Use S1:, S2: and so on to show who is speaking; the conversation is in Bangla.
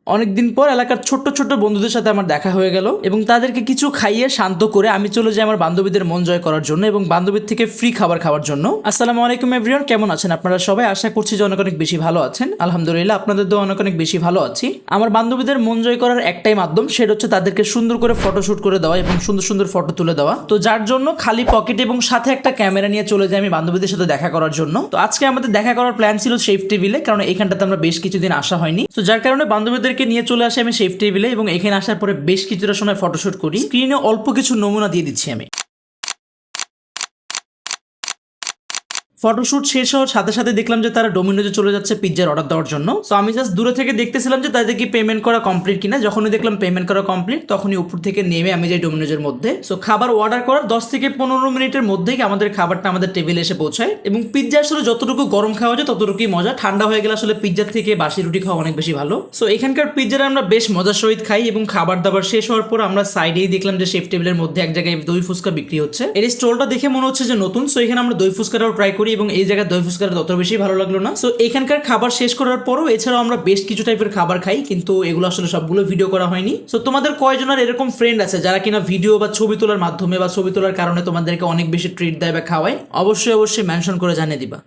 S1: অনেকদিন পর এলাকার ছোট্ট ছোট্ট বন্ধুদের সাথে আমার দেখা হয়ে গেল এবং তাদেরকে কিছু খাইয়ে শান্ত করে আমি চলে যাই আমার বান্ধবীদের মন জয় করার জন্য এবং বান্ধবীর থেকে ফ্রি খাবার খাওয়ার জন্য। আসসালামু আলাইকুম এভরিওয়ান, কেমন আছেন আপনারা সবাই? আশা করছি যে অনেক অনেক বেশি ভালো আছেন। আলহামদুলিল্লাহ, আপনাদের তো অনেক অনেক বেশি ভালো আছি। আমার বান্ধবীদের মন জয় করার একটাই মাধ্যম, সেটা হচ্ছে তাদেরকে সুন্দর করে ফটোশুট করে দেওয়া এবং সুন্দর সুন্দর ফটো তুলে দেওয়া। তো যার জন্য খালি পকেট এবং সাথে একটা ক্যামেরা নিয়ে চলে যাই আমি বান্ধবীদের সাথে দেখা করার জন্য। তো আজকে আমাদের দেখা করার প্ল্যান ছিল শেফ টেবিলে, কারণ এখানটাতে আমরা বেশ কিছুদিন আসা হয়নি। তো যার কারণে বান্ধবীদেরকে নিয়ে চলে আসি আমি শেফ টেবিলে এবং এখানে আসার পরে বেশ কিছুটা সময় ফটোশুট করি। স্ক্রিনে অল্প কিছু নমুনা দিয়ে দিচ্ছি আমি। ফটোশুট শেষ হওয়ার সাথে সাথে দেখলাম যে তারা ডোমিনোজে চলে যাচ্ছে পিৎজার অর্ডার দেওয়ার জন্য। তো আমি জাস্ট দূরে থেকে দেখতেছিলাম যে তাদের কি পেমেন্ট করা কমপ্লিট কিনা। যখনই দেখলাম পেমেন্ট করা কমপ্লিট, তখনই উপর থেকে নেমে আমি যাই ডোমিনোজের মধ্যে। সো খাবার অর্ডার করার 10 থেকে 15 মিনিটের মধ্যেই আমাদের খাবারটা আমাদের টেবিলে এসে পৌঁছায় এবং পিৎজা আসলে যতটুকু গরম খাওয়া যায় ততটুকুই মজা। ঠান্ডা হয়ে গেলে আসলে পিৎজার থেকে বাসি রুটি খাওয়া অনেক বেশি ভালো। সো এখানকার পিৎজাটা আমরা বেশ মজার সহিত খাই এবং খাবার দাবার শেষ হওয়ার পর আমরা সাইডেই দেখলাম যে শেফ টেবিলের মধ্যে এক জায়গায় দই ফুচকা বিক্রি হচ্ছে। এর স্টলটা দেখে মনে হচ্ছে যে নতুন। সো এখানে আমরা দই ফুচকাটাও ট্রাই করি এবং এই জায়গায় দই ফুচকাটা তত বেশি ভালো লাগলো না। সো এখানকার খাবার শেষ করার পরও এছাড়াও আমরা বেশ কিছু টাইপের খাবার খাই, কিন্তু এগুলো আসলে সবগুলো ভিডিও করা হয়নি। সো তোমাদের কয়জনের এরকম ফ্রেন্ড আছে যারা কিনা ভিডিও বা ছবি তোলার মাধ্যমে বা ছবি তোলার কারণে তোমাদেরকে অনেক বেশি ট্রিট দেয় বা খাওয়ায়? অবশ্যই অবশ্যই মেনশন করে জানিয়ে দিবা।